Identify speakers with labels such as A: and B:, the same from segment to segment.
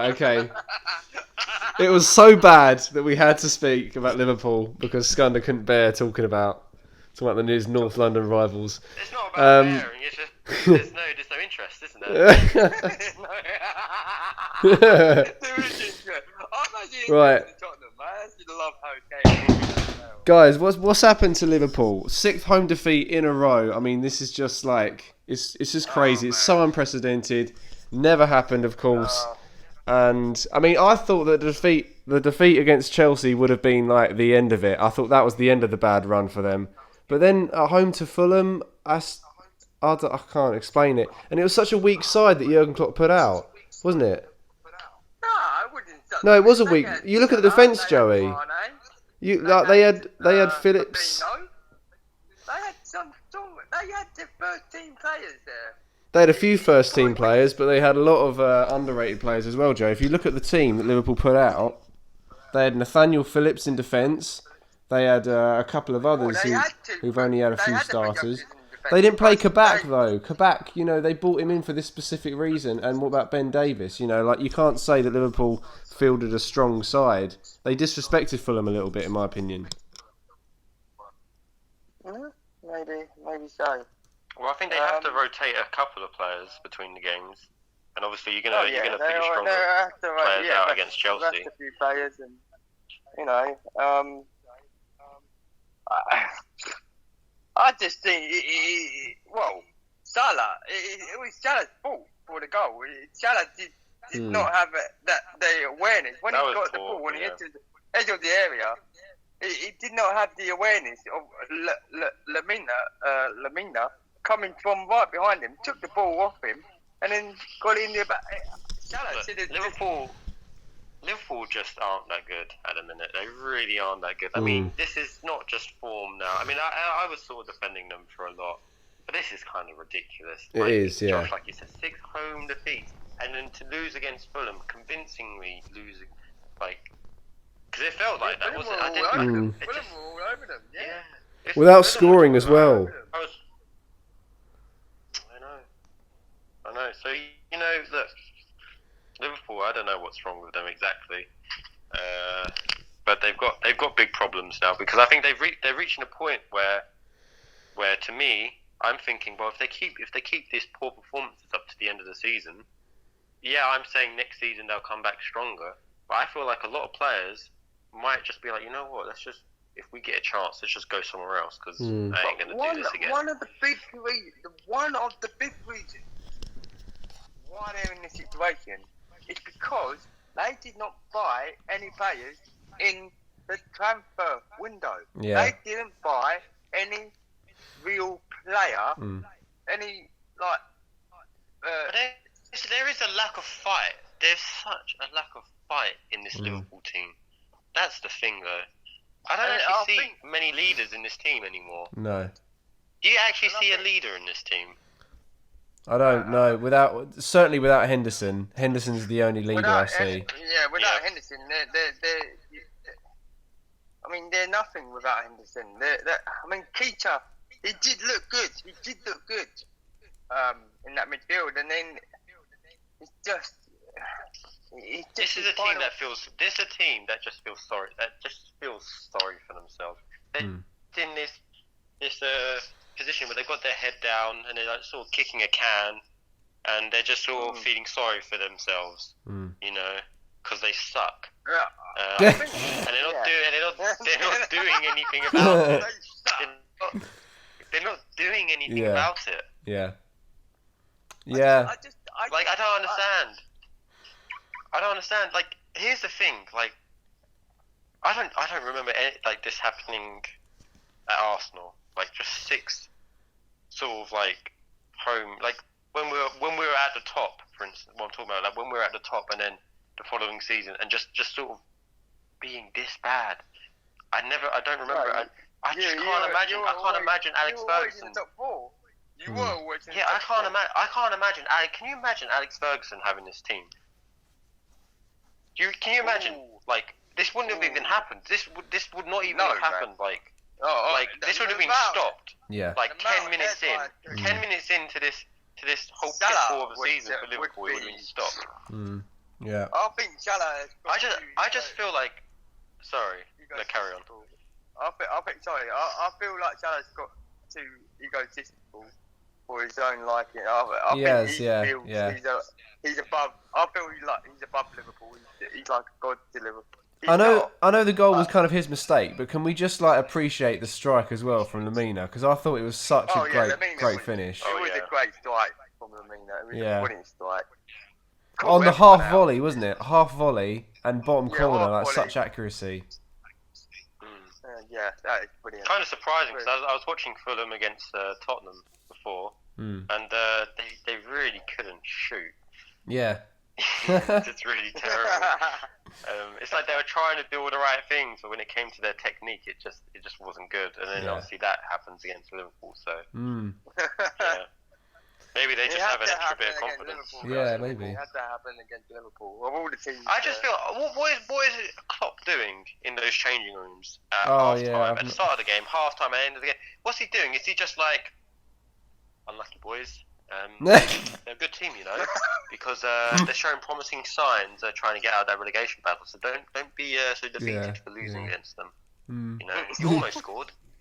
A: Okay. It was so bad that we had to speak about Liverpool because Scunner couldn't bear talking about the news North London rivals.
B: It's not about bearing, it's just there's no interest, isn't there? There is interest. I'm actually
A: Right.
B: interested in Tottenham. I actually love how
A: Guys, what's happened to Liverpool? 6th home defeat in a row. I mean, this is just like it's just crazy. It's so unprecedented. Never happened, of course. And I mean, I thought that the defeat against Chelsea would have been like the end of it. I thought that was the end of the bad run for them. But then at home to Fulham, I can't explain it. And it was such a weak side that Jurgen Klopp put out, wasn't it?
B: No, I wouldn't.
A: No, it was a weak. You look at the defence, Joey. They had Phillips.
B: They had the first team players there.
A: They had a few first team players, but they had a lot of underrated players as well, Joe. If you look at the team that Liverpool put out, they had Nathaniel Phillips in defence. They had a couple of others who've only had a few starters. They didn't play Kabak though. Kabak, they brought him in for this specific reason. And what about Ben Davis? You can't say that Liverpool fielded a strong side. They disrespected Fulham a little bit, in my opinion.
B: Maybe so. Well, I think they have to rotate a couple of players between the games, and obviously you're gonna pick a stronger players out against Chelsea. Rest a few players, and I just think, Salah. It was Salah's fault for the goal. Salah did not have the awareness when he got the ball, when he hit the edge of the area. He did not have the awareness of Lamina coming from right behind him, took the ball off him, and then got in the back. Liverpool just aren't that good at the minute. They really aren't that good. I mean, this is not just form now. I mean, I was sort of defending them for a lot, but this is kind of ridiculous.
A: It is, yeah.
B: Josh, like you said, 6 home defeats, and then to lose against Fulham, convincingly losing, because it felt like that, wasn't it? Fulham were all over them, yeah.
A: Without scoring as well.
B: I know. So, look, Liverpool, I don't know what's wrong with them exactly, but they've got big problems now, because I think they're reaching a point where to me, I'm thinking, well, if they keep these poor performances up to the end of the season, yeah, I'm saying next season they'll come back stronger, but I feel like a lot of players might just be like, you know what, if we get a chance, let's just go somewhere else, because I ain't going to do this again. One of the big reasons why they're in this situation is because they did not buy any players in the transfer window.
A: Yeah.
B: They didn't buy any real player, any there is a lack of fight. There's such a lack of fight in this Liverpool team. That's the thing, though. I don't actually see many leaders in this team anymore.
A: No.
B: Do you actually see a leader in this team?
A: I don't know. Certainly without Henderson. Henderson's the only leader I see.
B: Without Henderson, they're nothing without Henderson. Keita, he did look good. In that midfield, and then it's just. This is a team that just feels sorry. That just feels sorry for themselves. They're in this position where they've got their head down and they're sort of kicking a can, and they're just sort of feeling sorry for themselves, because they suck. And they're not doing anything about it. They're not doing anything about it.
A: Yeah.
B: I don't understand. Here's the thing. I don't remember this happening at Arsenal. Just 6 sort of home. When we were at the top, for instance. What I'm talking about, when we were at the top, and then the following season, and just sort of being this bad. I don't remember.
C: Right.
B: I just can't imagine. I can't imagine Alex Ferguson.
C: In the top 4. You were always in
B: Yeah,
C: the
B: I
C: top
B: can't
C: 4.
B: imagine. I can't imagine. Can you imagine Alex Ferguson having this team? Can you imagine? This wouldn't have even happened. This would not even have happened. This would have been stopped.
A: Yeah.
B: 10 minutes in. 10 minutes into this whole piss of the season for Liverpool, it would have been stopped.
A: Yeah.
C: I think Salah has got
B: I just feel like. Sorry, no, carry on.
C: I feel like Salah's got too egotistical for his own liking. I think he feels he's above. I feel he's above Liverpool. He's like a god to Liverpool.
A: I know the goal was kind of his mistake, but can we just like appreciate the strike as well from Lamina? Because I thought it was such a great finish.
C: It was a great strike from Lamina. It was a brilliant strike.
A: On the half volley, wasn't it? Half volley and bottom corner, like
C: volley.
A: such accuracy.
C: Yeah, that is brilliant.
B: Kind of surprising because I was watching Fulham against Tottenham before, and they really couldn't shoot.
A: Yeah.
B: It's really terrible. It's like they were trying to do all the right things, but when it came to their technique, it just wasn't good. And then obviously that happens against Liverpool. So yeah. Maybe they just have an extra bit of confidence.
A: Yeah, maybe.
C: It had to happen against Liverpool. Of all the teams,
B: I just feel, what is Klopp doing in those changing rooms at half-time, at the start of the game, half-time, at the end of the game? What's he doing? Is he just like, unlucky boys? They're a good team, you know, because they're showing promising signs. They're trying to get out of that relegation battle, so don't be so defeated for losing against them. You know, you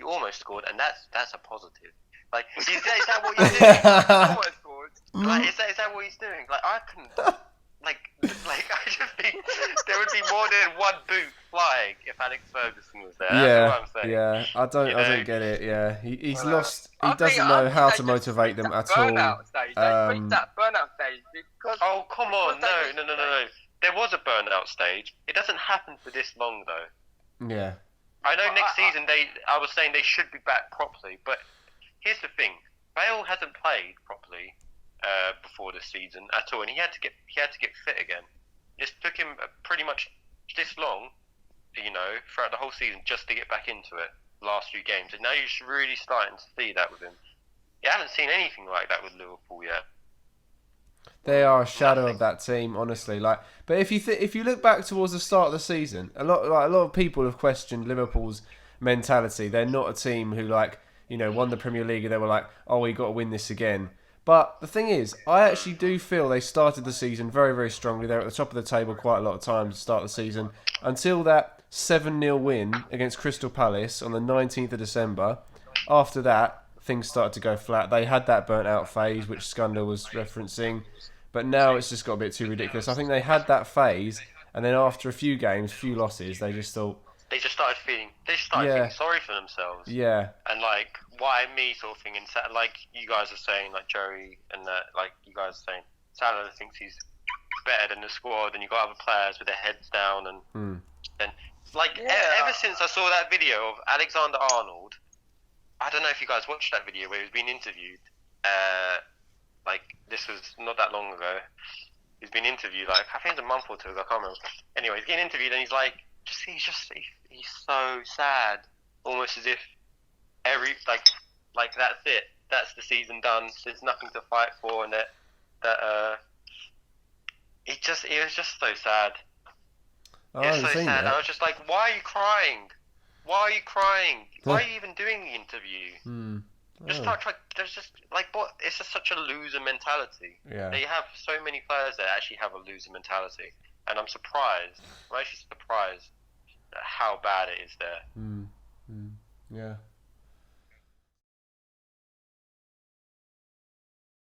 B: almost scored, and that's a positive. Like, is that what he's doing? Like, is that what he's doing? Like, I couldn't. Like, I just think there would be more than one boot flying if Alex Ferguson was there. That's what I'm saying.
A: Yeah. I don't get it. Yeah, he's lost. He doesn't know how to motivate them at all.
C: They reached that burnout stage because.
B: Oh, come on! No. There was a burnout stage. It doesn't happen for this long, though.
A: Yeah.
B: I know next season I was saying they should be back properly, but. Here's the thing: Bale hasn't played properly before this season at all, and he had to get fit again. It took him pretty much this long, you know, throughout the whole season just to get back into it. Last few games, and now you're really starting to see that with him. You haven't seen anything like that with Liverpool yet.
A: They are a shadow of that team, honestly. Like, but if you look back towards the start of the season, a lot of people have questioned Liverpool's mentality. They're not a team who won the Premier League and they were like, oh, we got to win this again. But the thing is, I actually do feel they started the season very, very strongly. They were at the top of the table quite a lot of times to start the season until that 7-0 win against Crystal Palace on the 19th of December. After that, things started to go flat. They had that burnt out phase, which Scunda was referencing. But now it's just got a bit too ridiculous. I think they had that phase, and then after a few games, few losses, they just thought...
B: They started feeling sorry for themselves.
A: Yeah.
B: And like, why me sort of thing? And like you guys are saying, like Joey and like you guys are saying, Salah thinks he's better than the squad, and you got other players with their heads down, and like ever since I saw that video of Alexander Arnold, I don't know if you guys watched that video where he was being interviewed. Like this was not that long ago. He's been interviewed, like I think it's a month or two ago. I can't remember. Anyway, he's getting interviewed, and he's like. He's so sad, almost as if like that's it, that's the season done. There's nothing to fight for, and it was just so sad. It's so sad. And I was just like, why are you crying? Why are you even doing the interview? Just try. There's just like what? It's just such a loser mentality.
A: Yeah.
B: They have so many players that actually have a loser mentality, and I'm surprised. I'm actually surprised at how bad it is there.
A: Yeah.